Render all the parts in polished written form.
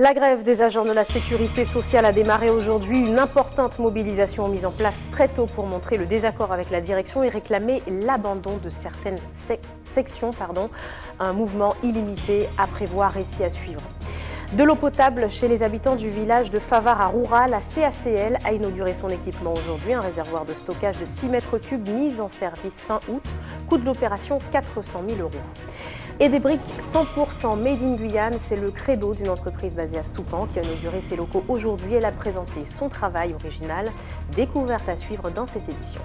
La grève des agents de la sécurité sociale a démarré aujourd'hui. Une importante mobilisation mise en place très tôt pour montrer le désaccord avec la direction et réclamer l'abandon de certaines sections. Un mouvement illimité à prévoir, récit à suivre. De l'eau potable chez les habitants du village de Favar à Roura, la CACL a inauguré son équipement aujourd'hui, un réservoir de stockage de 6 mètres cubes mis en service fin août. Coût de l'opération 400 000 €. Et des briques 100% made in Guyane, c'est le credo d'une entreprise basée à Stoupan qui a inauguré ses locaux aujourd'hui. Elle a présenté son travail original, découverte à suivre dans cette édition.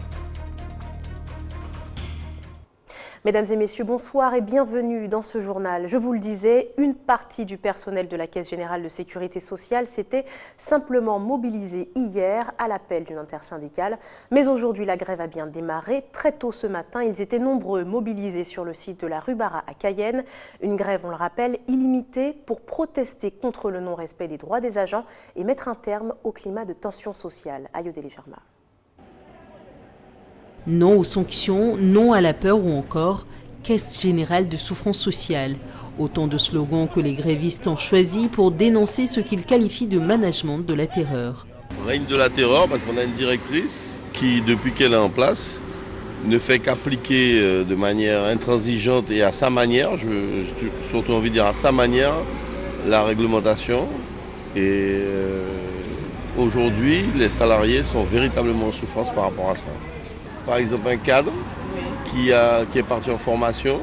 Mesdames et messieurs, bonsoir et bienvenue dans ce journal. Je vous le disais, une partie du personnel de la Caisse générale de sécurité sociale s'était simplement mobilisée hier à l'appel d'une intersyndicale. Mais aujourd'hui, la grève a bien démarré. Très tôt ce matin, ils étaient nombreux mobilisés sur le site de la rue Barra à Cayenne. Une grève, on le rappelle, illimitée pour protester contre le non-respect des droits des agents et mettre un terme au climat de tension sociale. Ayodele Germa. Non aux sanctions, non à la peur ou encore Caisse générale de souffrance sociale. Autant de slogans que les grévistes ont choisis pour dénoncer ce qu'ils qualifient de management de la terreur. Règne de la terreur parce qu'on a une directrice qui, depuis qu'elle est en place, ne fait qu'appliquer de manière intransigeante et à sa manière, j'ai surtout envie de dire à sa manière, la réglementation. Et aujourd'hui, les salariés sont véritablement en souffrance par rapport à ça. Par exemple, un cadre qui est parti en formation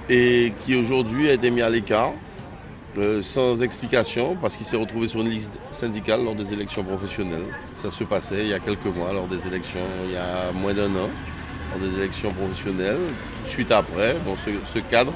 et qui aujourd'hui a été mis à l'écart sans explication parce qu'il s'est retrouvé sur une liste syndicale lors des élections professionnelles. Ça se passait il y a quelques mois lors des élections, il y a moins d'1 an, lors des élections professionnelles. Tout de suite après, ce cadre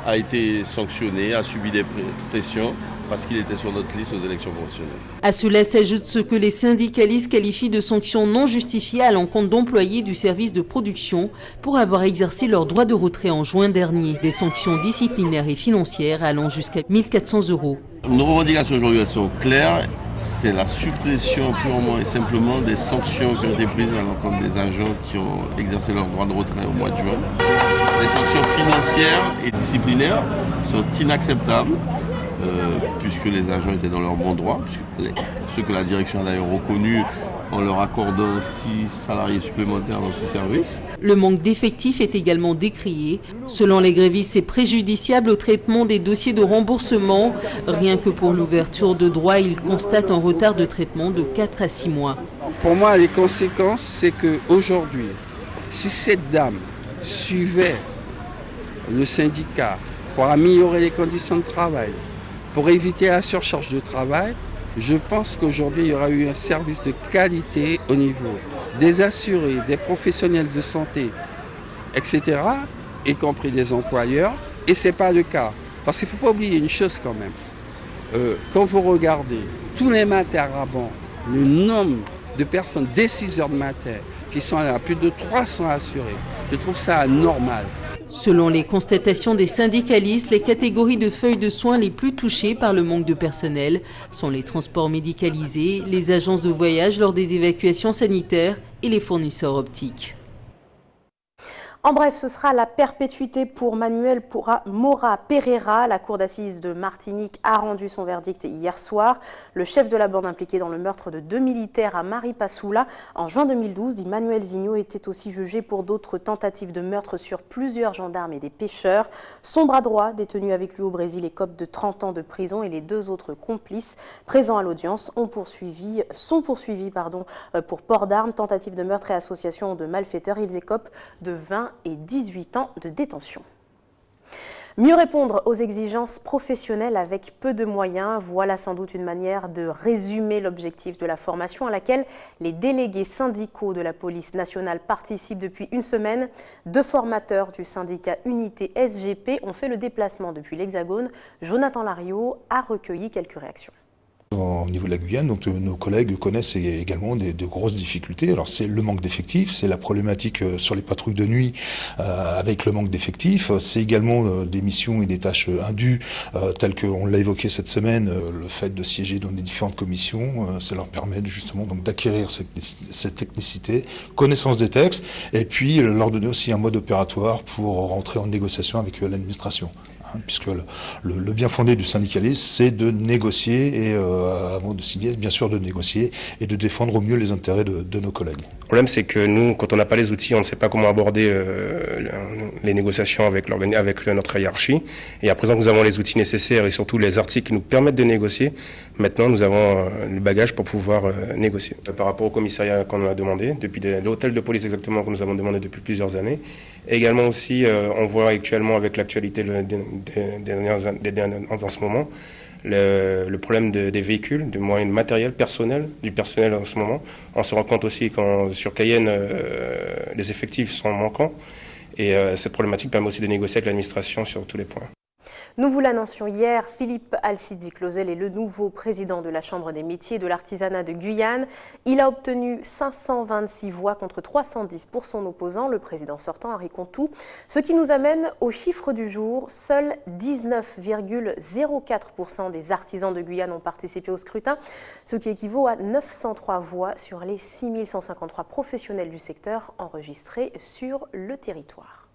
a été sanctionné, a subi des pressions parce qu'il était sur notre liste aux élections professionnelles. À cela s'ajoute ce que les syndicalistes qualifient de sanctions non justifiées à l'encontre d'employés du service de production pour avoir exercé leur droit de retrait en juin dernier. Des sanctions disciplinaires et financières allant jusqu'à 1 400 €. Nos revendications aujourd'hui sont claires. C'est la suppression purement et simplement des sanctions qui ont été prises à l'encontre des agents qui ont exercé leur droit de retrait au mois de juin. Les sanctions financières et disciplinaires sont inacceptables puisque les agents étaient dans leur bon droit, ceux que la direction a d'ailleurs reconnus en leur accordant 6 salariés supplémentaires dans ce service. Le manque d'effectifs est également décrié. Selon les grévistes, c'est préjudiciable au traitement des dossiers de remboursement. Rien que pour l'ouverture de droits, ils constatent un retard de traitement de 4 à 6 mois. Pour moi, les conséquences, c'est qu'aujourd'hui, si cette dame suivait le syndicat pour améliorer les conditions de travail, pour éviter la surcharge de travail, je pense qu'aujourd'hui, il y aura eu un service de qualité au niveau des assurés, des professionnels de santé, etc., y compris des employeurs. Et ce n'est pas le cas. Parce qu'il ne faut pas oublier une chose quand même. Quand vous regardez tous les matins avant, le nombre de personnes dès 6 heures de matin qui sont là, plus de 300 assurés, je trouve ça anormal. Selon les constatations des syndicalistes, les catégories de feuilles de soins les plus touchées par le manque de personnel sont les transports médicalisés, les agences de voyage lors des évacuations sanitaires et les fournisseurs optiques. En bref, ce sera la perpétuité pour Manuel Mora Pereira. La cour d'assises de Martinique a rendu son verdict hier soir. Le chef de la bande impliqué dans le meurtre de 2 militaires à Maripasoula en juin 2012, dit Manuel Zinho, était aussi jugé pour d'autres tentatives de meurtre sur plusieurs gendarmes et des pêcheurs. Son bras droit, détenu avec lui au Brésil, écope de 30 ans de prison et les 2 autres complices présents à l'audience sont poursuivis pour port d'armes, tentative de meurtre et association de malfaiteurs. Ils écopent de 20 et 18 ans de détention. Mieux répondre aux exigences professionnelles avec peu de moyens, voilà sans doute une manière de résumer l'objectif de la formation à laquelle les délégués syndicaux de la police nationale participent depuis une semaine. 2 formateurs du syndicat Unité SGP ont fait le déplacement depuis l'Hexagone. Jonathan Lariot a recueilli quelques réactions. Au niveau de la Guyane, donc nos collègues connaissent également de grosses difficultés. Alors c'est le manque d'effectifs, c'est la problématique sur les patrouilles de nuit avec le manque d'effectifs. C'est également des missions et des tâches indues telles qu'on l'a évoqué cette semaine. Le fait de siéger dans les différentes commissions, ça leur permet justement donc d'acquérir cette technicité, connaissance des textes, et puis leur donner aussi un mode opératoire pour rentrer en négociation avec l'administration. puisque le bien fondé du syndicalisme, c'est de négocier et avant de signer, bien sûr de négocier et de défendre au mieux les intérêts de nos collègues. Le problème, c'est que nous, quand on n'a pas les outils, on ne sait pas comment aborder les négociations avec notre hiérarchie. Et à présent que nous avons les outils nécessaires et surtout les articles qui nous permettent de négocier, maintenant nous avons le bagage pour pouvoir négocier. Par rapport au commissariat qu'on a demandé, depuis l'hôtel de police exactement que nous avons demandé depuis plusieurs années. Et également aussi, on voit actuellement avec l'actualité en ce moment, le problème des véhicules, du moyen matériel, du personnel en ce moment. On se rend compte aussi quand sur Cayenne, les effectifs sont manquants. Et cette problématique permet aussi de négocier avec l'administration sur tous les points. Nous vous l'annoncions hier, Philippe Alcide-Clausel est le nouveau président de la Chambre des métiers et de l'artisanat de Guyane. Il a obtenu 526 voix contre 310 pour son opposant, le président sortant Henri Contout. Ce qui nous amène au chiffre du jour. Seuls 19,04% des artisans de Guyane ont participé au scrutin, ce qui équivaut à 903 voix sur les 6153 professionnels du secteur enregistrés sur le territoire.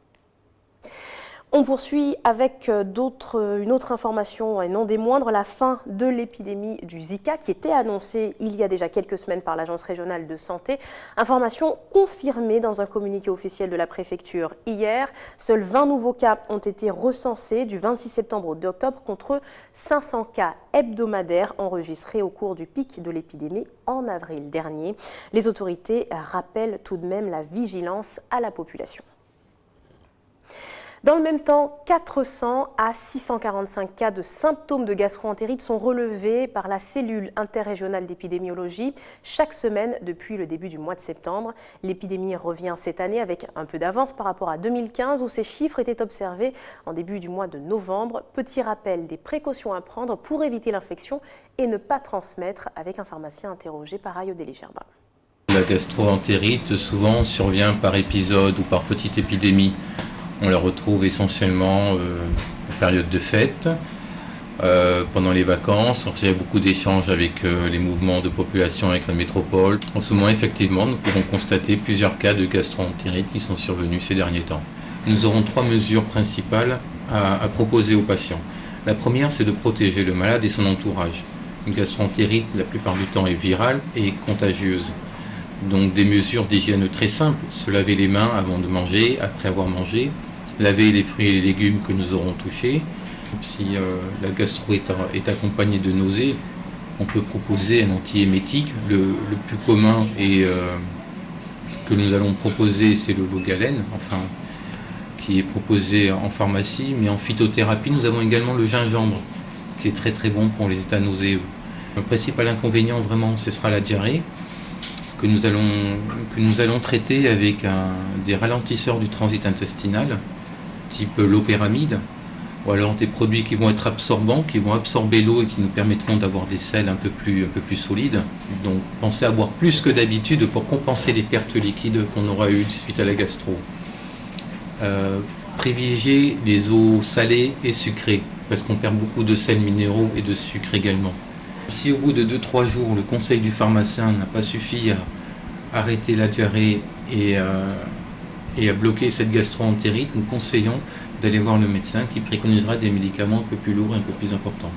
On poursuit avec une autre information, et non des moindres, la fin de l'épidémie du Zika qui était annoncée il y a déjà quelques semaines par l'Agence régionale de santé. Information confirmée dans un communiqué officiel de la préfecture hier. Seuls 20 nouveaux cas ont été recensés du 26 septembre au 2 octobre contre 500 cas hebdomadaires enregistrés au cours du pic de l'épidémie en avril dernier. Les autorités rappellent tout de même la vigilance à la population. Dans le même temps, 400 à 645 cas de symptômes de gastro-entérite sont relevés par la cellule interrégionale d'épidémiologie chaque semaine depuis le début du mois de septembre. L'épidémie revient cette année avec un peu d'avance par rapport à 2015 où ces chiffres étaient observés en début du mois de novembre. Petit rappel des précautions à prendre pour éviter l'infection et ne pas transmettre avec un pharamacien interrogé par Ayodele Gerba. La gastro-entérite souvent survient par épisode ou par petite épidémie. On la retrouve essentiellement en période de fête, pendant les vacances. Il y a beaucoup d'échanges avec les mouvements de population, avec la métropole. En ce moment, effectivement, nous pourrons constater plusieurs cas de gastro-entérite qui sont survenus ces derniers temps. Nous aurons 3 mesures principales à proposer aux patients. La première, c'est de protéger le malade et son entourage. Une gastro-entérite, la plupart du temps, est virale et contagieuse. Donc des mesures d'hygiène très simples, se laver les mains avant de manger, après avoir mangé, laver les fruits et les légumes que nous aurons touchés. Si la gastro est accompagnée de nausées, on peut proposer un antiémétique. Le plus commun et que nous allons proposer, c'est le Vogalène, qui est proposé en pharmacie, mais en phytothérapie, nous avons également le gingembre, qui est très très bon pour les états nauséeux. Le principal inconvénient, vraiment, ce sera la diarrhée, que nous allons traiter avec des ralentisseurs du transit intestinal, type l'opéramide, ou alors des produits qui vont être absorbants, qui vont absorber l'eau et qui nous permettront d'avoir des selles un peu plus solides. Donc pensez à boire plus que d'habitude pour compenser les pertes liquides qu'on aura eues suite à la gastro. Privilégier les eaux salées et sucrées, parce qu'on perd beaucoup de sels minéraux et de sucre également. Si au bout de 2-3 jours, le conseil du pharmacien n'a pas suffi à arrêter la diarrhée et à bloquer cette gastro-entérite, nous conseillons d'aller voir le médecin qui préconisera des médicaments un peu plus lourds et un peu plus importants.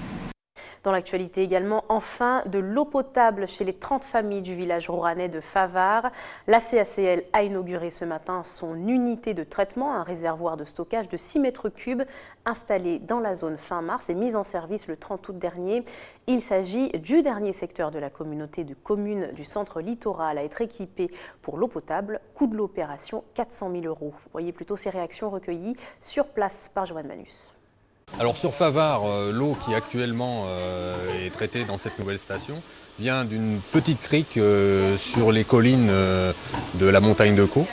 Dans l'actualité également, enfin, de l'eau potable chez les 30 familles du village rouranais de Favard. La CACL a inauguré ce matin son unité de traitement, un réservoir de stockage de 6 mètres cubes installé dans la zone fin mars et mis en service le 30 août dernier. Il s'agit du dernier secteur de la communauté de communes du centre littoral à être équipé pour l'eau potable. Coût de l'opération, 400 000 €. Voyez plutôt ces réactions recueillies sur place par Joanne Manus. Alors sur Favard, l'eau qui actuellement est traitée dans cette nouvelle station vient d'une petite crique sur les collines de la montagne de Caux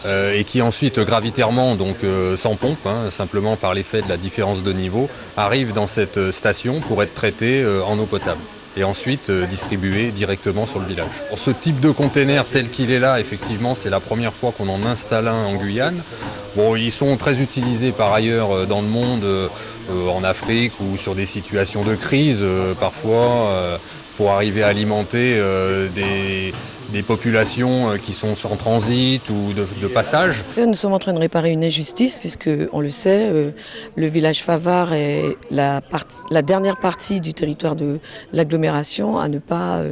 et qui ensuite gravitairement, donc sans pompe, simplement par l'effet de la différence de niveau, arrive dans cette station pour être traitée en eau potable et ensuite distribuée directement sur le village. Pour ce type de container tel qu'il est là, effectivement, c'est la première fois qu'on en installe un en Guyane. Bon, ils sont très utilisés par ailleurs dans le monde, en Afrique ou sur des situations de crise parfois, pour arriver à alimenter des populations qui sont en transit ou de passage. Nous sommes en train de réparer une injustice puisque, on le sait, le village Favard est la dernière partie du territoire de l'agglomération à ne pas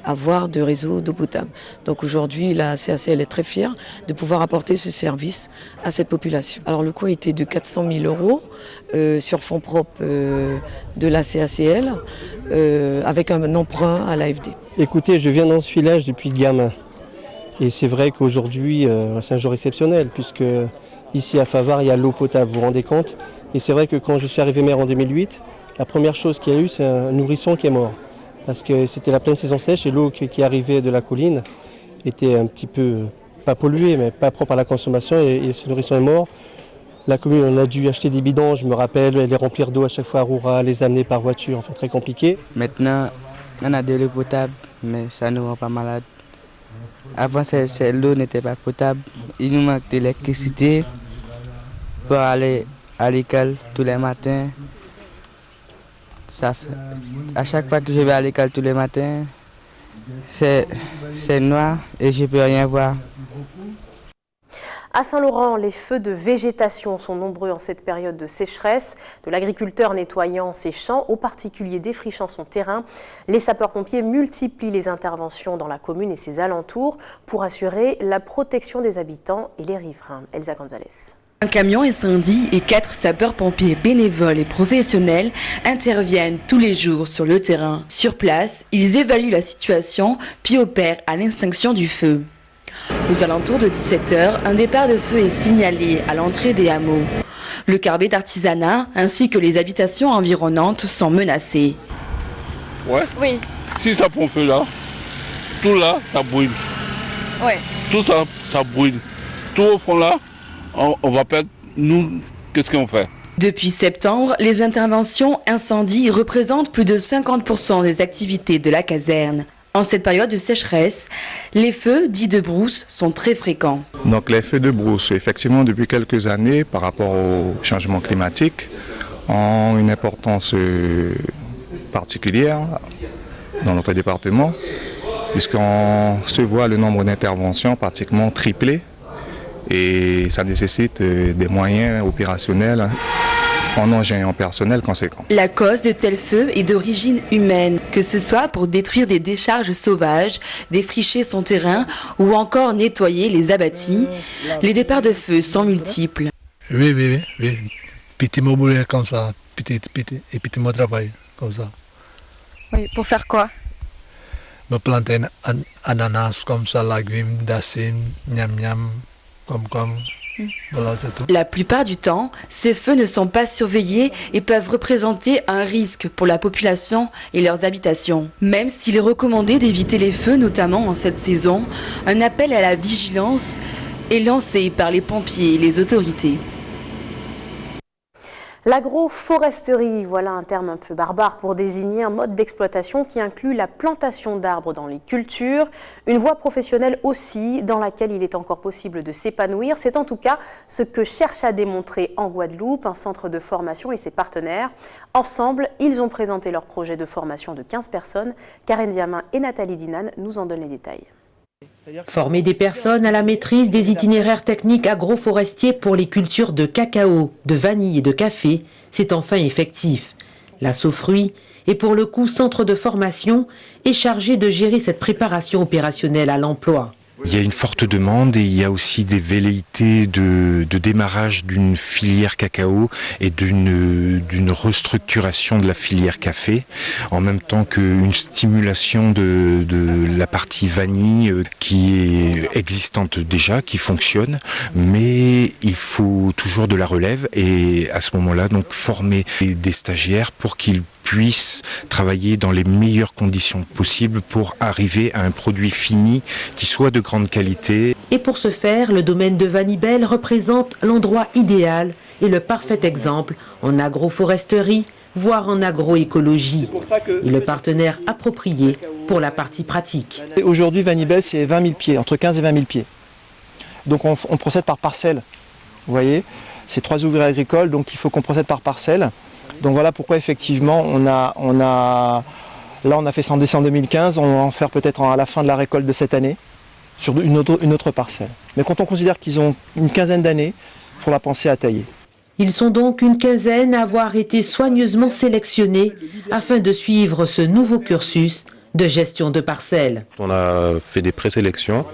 avoir de réseau d'eau potable. Donc aujourd'hui, la CACL est très fière de pouvoir apporter ce service à cette population. Alors le coût a été de 400 000 € sur fonds propres de la CACL avec un emprunt à l'AFD. Écoutez, je viens dans ce village depuis gamin. Et c'est vrai qu'aujourd'hui, c'est un jour exceptionnel, puisque ici à Favard, il y a l'eau potable, vous vous rendez compte? Et c'est vrai que quand je suis arrivé maire en 2008, la première chose qu'il y a eu, c'est un nourrisson qui est mort. Parce que c'était la pleine saison sèche et l'eau qui arrivait de la colline était un petit peu, pas polluée, mais pas propre à la consommation, et ce nourrisson est mort. La commune, on a dû acheter des bidons, je me rappelle, les remplir d'eau à chaque fois à Roura, les amener par voiture, enfin très compliqué. Maintenant, on a de l'eau potable, mais ça ne nous rend pas malade. Avant, l'eau n'était pas potable. Il nous manque d'électricité pour aller à l'école tous les matins. À chaque fois que je vais à l'école tous les matins, c'est noir et je ne peux rien voir. À Saint-Laurent, les feux de végétation sont nombreux en cette période de sécheresse. De l'agriculteur nettoyant ses champs aux particuliers défrichant son terrain, les sapeurs-pompiers multiplient les interventions dans la commune et ses alentours pour assurer la protection des habitants et les riverains. Elsa Gonzalez. Un camion incendie et 4 sapeurs-pompiers bénévoles et professionnels interviennent tous les jours sur le terrain. Sur place, ils évaluent la situation puis opèrent à l'extinction du feu. Aux alentours de 17h, un départ de feu est signalé à l'entrée des hameaux. Le carbet d'artisanat ainsi que les habitations environnantes sont menacées. Ouais. Oui. Si ça prend feu là, tout là, ça brûle. Ouais. Tout ça, ça brûle. Tout au fond là, on va perdre. Nous, qu'est-ce qu'on fait? Depuis septembre, les interventions incendies représentent plus de 50% des activités de la caserne. En cette période de sécheresse, les feux dits de brousse sont très fréquents. Donc les feux de brousse, effectivement, depuis quelques années, par rapport au changement climatique, ont une importance particulière dans notre département, puisqu'on se voit le nombre d'interventions pratiquement triplé, et ça nécessite des moyens opérationnels en engins et en personnel conséquent. La cause de tels feux est d'origine humaine, que ce soit pour détruire des décharges sauvages, défricher son terrain ou encore nettoyer les abattis. Les départs de feu sont multiples. Oui. Petit mot boulot comme ça, petit mot travail comme ça. Oui, pour faire quoi? Me planter un ananas comme ça, légumes, dacine, miam, comme. Voilà, c'est tout. La plupart du temps, ces feux ne sont pas surveillés et peuvent représenter un risque pour la population et leurs habitations. Même s'il est recommandé d'éviter les feux, notamment en cette saison, un appel à la vigilance est lancé par les pompiers et les autorités. L'agroforesterie, voilà un terme un peu barbare pour désigner un mode d'exploitation qui inclut la plantation d'arbres dans les cultures, une voie professionnelle aussi dans laquelle il est encore possible de s'épanouir. C'est en tout cas ce que cherche à démontrer en Guadeloupe un centre de formation et ses partenaires. Ensemble, ils ont présenté leur projet de formation de 15 personnes. Karen Diamin et Nathalie Dinan nous en donnent les détails. Former des personnes à la maîtrise des itinéraires techniques agroforestiers pour les cultures de cacao, de vanille et de café, c'est enfin effectif. La Sofruit est pour le coup centre de formation et chargé de gérer cette préparation opérationnelle à l'emploi. Il y a une forte demande et il y a aussi des velléités de démarrage d'une filière cacao et d'une restructuration de la filière café, en même temps qu'une stimulation de la partie vanille qui est existante déjà, qui fonctionne, mais il faut toujours de la relève et à ce moment-là, donc former des stagiaires pour qu'ils puissent travailler dans les meilleures conditions possibles pour arriver à un produit fini qui soit de grande qualité. Et pour ce faire, le domaine de Vanibel représente l'endroit idéal et le parfait exemple en agroforesterie, voire en agroécologie, et le partenaire approprié pour la partie pratique. Aujourd'hui, Vanibel, c'est 20 000 pieds, entre 15 et 20 000 pieds. Donc on procède par parcelle, vous voyez, c'est 3 ouvriers agricoles, donc il faut qu'on procède par parcelle. Donc voilà pourquoi effectivement on a Là, on a fait ça en décembre 2015, on va en faire peut-être à la fin de la récolte de cette année, sur une autre parcelle. Mais quand on considère qu'ils ont une quinzaine d'années, il faudra penser à tailler. Ils sont donc une quinzaine à avoir été soigneusement sélectionnés afin de suivre ce nouveau cursus de gestion de parcelles. On a fait des présélections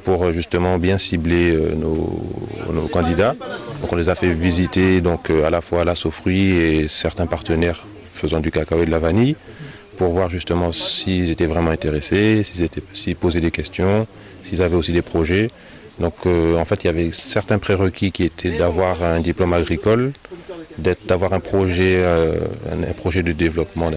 pour justement bien cibler nos candidats. Donc on les a fait visiter donc, à la fois la Sofruit et certains partenaires faisant du cacao et de la vanille pour voir justement s'ils étaient vraiment intéressés, s'ils posaient des questions, s'ils avaient aussi des projets. Donc en fait il y avait certains prérequis qui étaient d'avoir un diplôme agricole, d'avoir un projet de développement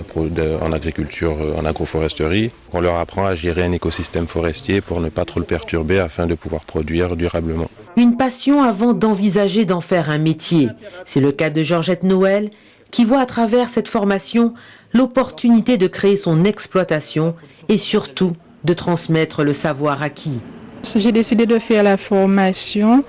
en agriculture, en agroforesterie. On leur apprend à gérer un écosystème forestier pour ne pas trop le perturber afin de pouvoir produire durablement. Une passion avant d'envisager d'en faire un métier. C'est le cas de Georgette Noël qui voit à travers cette formation l'opportunité de créer son exploitation et surtout de transmettre le savoir acquis. J'ai décidé de faire la formation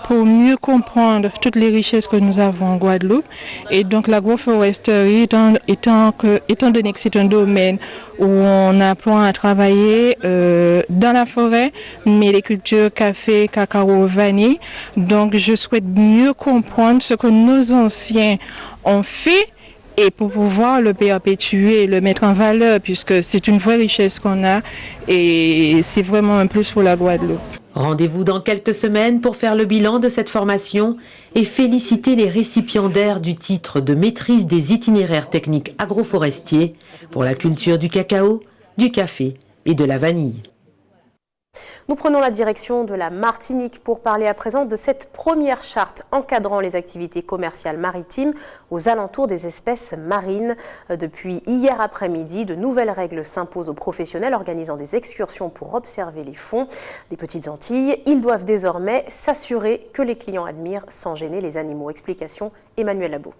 pour mieux comprendre toutes les richesses que nous avons en Guadeloupe. Et donc l'agroforesterie, étant donné que c'est un domaine où on apprend à travailler dans la forêt, mais les cultures café, cacao, vanille. Donc je souhaite mieux comprendre ce que nos anciens ont fait et pour pouvoir le perpétuer, le mettre en valeur, puisque c'est une vraie richesse qu'on a et c'est vraiment un plus pour la Guadeloupe. Rendez-vous dans quelques semaines pour faire le bilan de cette formation et féliciter les récipiendaires du titre de maîtrise des itinéraires techniques agroforestiers pour la culture du cacao, du café et de la vanille. Nous prenons la direction de la Martinique pour parler à présent de cette première charte encadrant les activités commerciales maritimes aux alentours des espèces marines. Depuis hier après-midi, de nouvelles règles s'imposent aux professionnels organisant des excursions pour observer les fonds des Petites Antilles. Ils doivent désormais s'assurer que les clients admirent sans gêner les animaux. Explication Emmanuel Labo.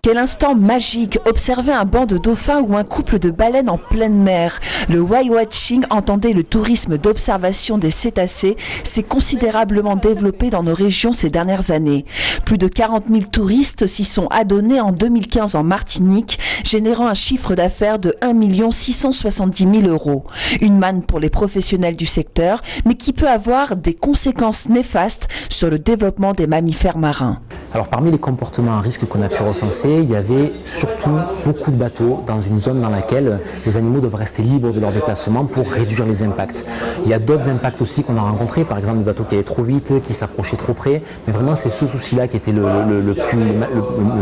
Quel instant magique, observer un banc de dauphins ou un couple de baleines en pleine mer. Le whale watching, entendez le tourisme d'observation des cétacés, s'est considérablement développé dans nos régions ces dernières années. Plus de 40 000 touristes s'y sont adonnés en 2015 en Martinique, générant un chiffre d'affaires de 1 670 000 €. Une manne pour les professionnels du secteur, mais qui peut avoir des conséquences néfastes sur le développement des mammifères marins. Alors parmi les comportements à risque qu'on a pu recenser, il y avait surtout beaucoup de bateaux dans une zone dans laquelle les animaux doivent rester libres de leur déplacement pour réduire les impacts. Il y a d'autres impacts aussi qu'on a rencontrés, par exemple des bateaux qui allaient trop vite, qui s'approchaient trop près, mais vraiment c'est ce souci-là qui était le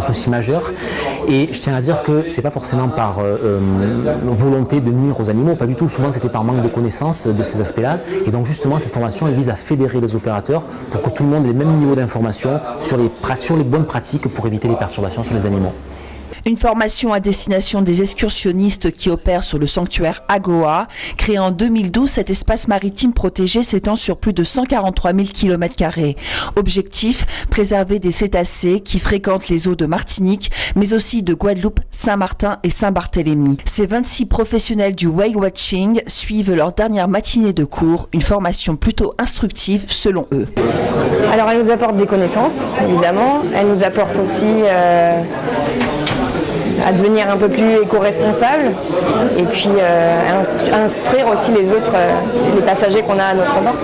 souci majeur. Et je tiens à dire que c'est pas forcément par volonté de nuire aux animaux, pas du tout, souvent c'était par manque de connaissance de ces aspects-là. Et donc justement cette formation elle vise à fédérer les opérateurs pour que tout le monde ait les mêmes niveaux d'information sur les bonnes pratiques pour éviter les perturbations sur les animaux. Une formation à destination des excursionnistes qui opèrent sur le sanctuaire Agoa. Créé en 2012, cet espace maritime protégé s'étend sur plus de 143 000 km². Objectif, préserver des cétacés qui fréquentent les eaux de Martinique, mais aussi de Guadeloupe, Saint-Martin et Saint-Barthélemy. Ces 26 professionnels du whale watching suivent leur dernière matinée de cours, une formation plutôt instructive selon eux. Alors elle nous apporte des connaissances, évidemment. Elle nous apporte aussi à devenir un peu plus éco-responsable et puis instruire aussi les passagers qu'on a à notre bord.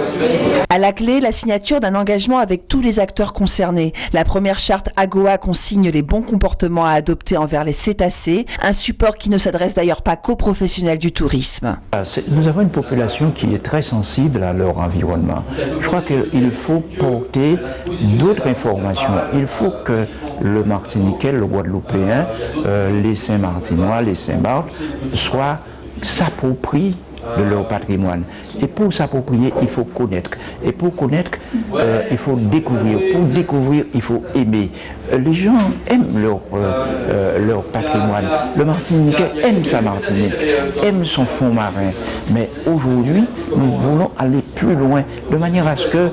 À la clé, la signature d'un engagement avec tous les acteurs concernés. La première charte Agoa consigne les bons comportements à adopter envers les cétacés, un support qui ne s'adresse d'ailleurs pas qu'aux professionnels du tourisme. Nous avons une population qui est très sensible à leur environnement. Je crois qu'il faut porter d'autres informations. Il faut que le Martiniquais, le Guadeloupéen, les Saint-Martinois, les Saint-Barth s'approprient de leur patrimoine. Et pour s'approprier, il faut connaître. Et pour connaître, il faut découvrir. Pour découvrir, il faut aimer. Les gens aiment leur patrimoine. Le Martiniquais aime sa Martinique, aime son fond marin. Mais aujourd'hui, nous voulons aller plus loin, de manière à ce que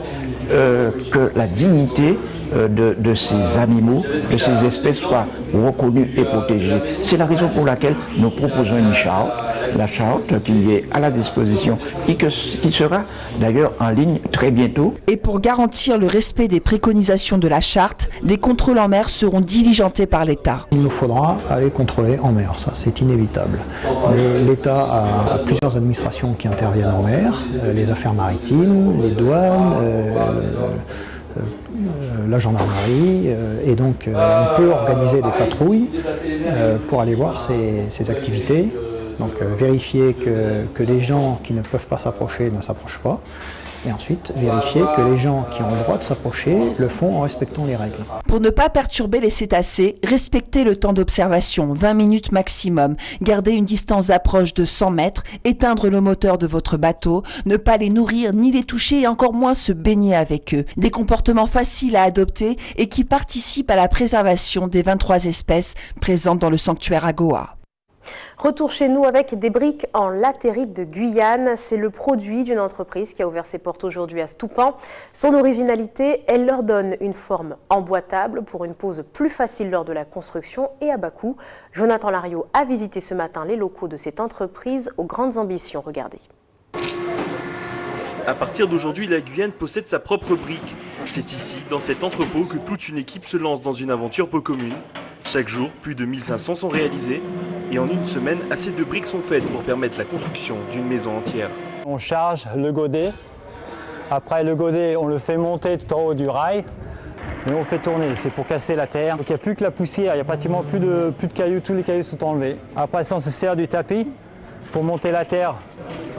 la dignité de ces animaux, de ces espèces soient reconnues et protégées. C'est la raison pour laquelle nous proposons une charte la charte qui est à la disposition et qui sera d'ailleurs en ligne très bientôt. Et pour garantir le respect des préconisations de la charte, des contrôles en mer seront diligentés par l'État. Il nous faudra aller contrôler en mer, ça c'est inévitable. Mais l'État a plusieurs administrations qui interviennent en mer, les affaires maritimes, les douanes, la gendarmerie, et donc on peut organiser des patrouilles pour aller voir ces activités, donc vérifier que les gens qui ne peuvent pas s'approcher ne s'approchent pas, et ensuite vérifier que les gens qui ont le droit de s'approcher le font en respectant les règles. Pour ne pas perturber les cétacés, respectez le temps d'observation, 20 minutes maximum, gardez une distance d'approche de 100 mètres, éteindre le moteur de votre bateau, ne pas les nourrir ni les toucher et encore moins se baigner avec eux. Des comportements faciles à adopter et qui participent à la préservation des 23 espèces présentes dans le sanctuaire Agoa. Retour chez nous avec des briques en latérite de Guyane. C'est le produit d'une entreprise qui a ouvert ses portes aujourd'hui à Stoupan. Son originalité, elle leur donne une forme emboîtable pour une pose plus facile lors de la construction et à bas coût. Jonathan Lariot a visité ce matin les locaux de cette entreprise aux grandes ambitions. Regardez. À partir d'aujourd'hui, la Guyane possède sa propre brique. C'est ici, dans cet entrepôt, que toute une équipe se lance dans une aventure peu commune. Chaque jour, plus de 1500 sont réalisés et en une semaine, assez de briques sont faites pour permettre la construction d'une maison entière. On charge le godet. Après le godet, on le fait monter tout en haut du rail et on fait tourner. C'est pour casser la terre. Donc il n'y a plus que la poussière, il n'y a pratiquement plus de cailloux, tous les cailloux sont enlevés. Après ça, on se sert du tapis pour monter la terre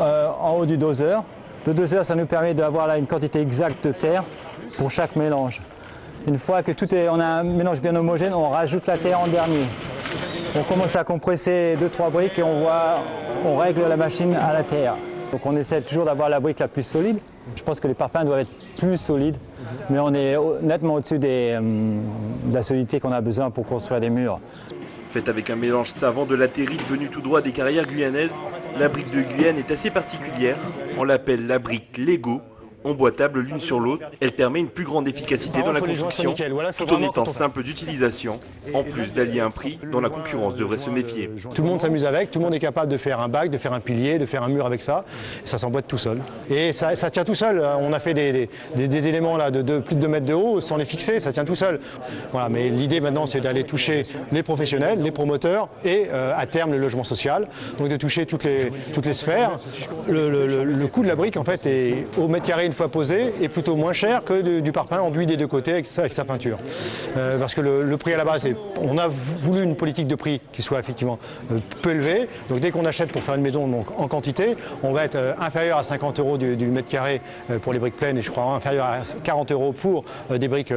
en haut du doseur. Le doseur, ça nous permet d'avoir là une quantité exacte de terre pour chaque mélange. Une fois que on a un mélange bien homogène, on rajoute la terre en dernier. On commence à compresser 2-3 briques et on règle la machine à la terre. Donc on essaie toujours d'avoir la brique la plus solide. Je pense que les parpaings doivent être plus solides, mais on est nettement au-dessus de la solidité qu'on a besoin pour construire des murs. Faite avec un mélange savant de latérite venu tout droit des carrières guyanaises, la brique de Guyane est assez particulière. On l'appelle la brique Lego. Emboîtable l'une sur l'autre, elle permet une plus grande efficacité dans la construction, tout en étant simple d'utilisation, en plus d'allier un prix dont la concurrence devrait se méfier. Tout le monde s'amuse avec, tout le monde est capable de faire un bac, de faire un pilier, de faire un mur avec ça, et ça s'emboîte tout seul. Et ça tient tout seul, on a fait des éléments là de plus de 2 mètres de haut, sans les fixer, ça tient tout seul. Voilà, mais l'idée maintenant c'est d'aller toucher les professionnels, les promoteurs et à terme le logement social, donc de toucher toutes les sphères. Le coût de la brique en fait est au mètre carré fois posé est plutôt moins cher que du parpaing enduit des deux côtés avec sa peinture. Parce que le prix à la base, on a voulu une politique de prix qui soit effectivement peu élevée. Donc dès qu'on achète pour faire une maison donc, en quantité, on va être inférieur à 50 € du mètre carré pour les briques pleines et je crois inférieur à 40 € pour des briques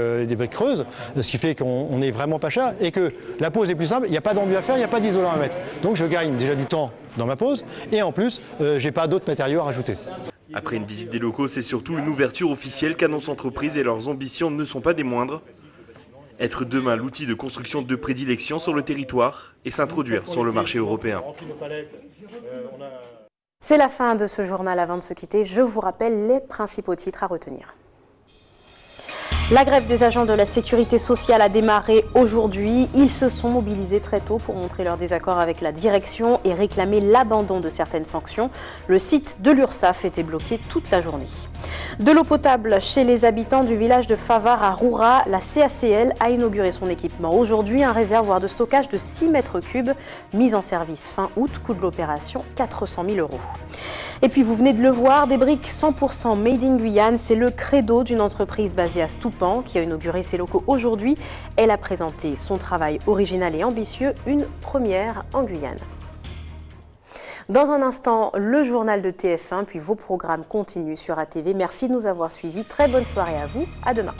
creuses. Ce qui fait qu'on est vraiment pas cher et que la pose est plus simple, il n'y a pas d'embuis à faire, il n'y a pas d'isolant à mettre. Donc je gagne déjà du temps dans ma pose et en plus, j'ai pas d'autres matériaux à rajouter. Après une visite des locaux, c'est surtout une ouverture officielle qu'annoncent l'entreprise et leurs ambitions ne sont pas des moindres. Être demain l'outil de construction de prédilection sur le territoire et s'introduire sur le marché européen. C'est la fin de ce journal. Avant de se quitter, je vous rappelle les principaux titres à retenir. La grève des agents de la sécurité sociale a démarré aujourd'hui. Ils se sont mobilisés très tôt pour montrer leur désaccord avec la direction et réclamer l'abandon de certaines sanctions. Le site de l'URSSAF était bloqué toute la journée. De l'eau potable chez les habitants du village de Favar à Roura, la CACL a inauguré son équipement. Aujourd'hui, un réservoir de stockage de 6 mètres cubes, mis en service fin août, coût de l'opération 400 000 €. Et puis vous venez de le voir, des briques 100% made in Guyane, c'est le credo d'une entreprise basée à Stoupan qui a inauguré ses locaux aujourd'hui. Elle a présenté son travail original et ambitieux, une première en Guyane. Dans un instant, le journal de TF1, puis vos programmes continuent sur ATV. Merci de nous avoir suivis. Très bonne soirée à vous. À demain.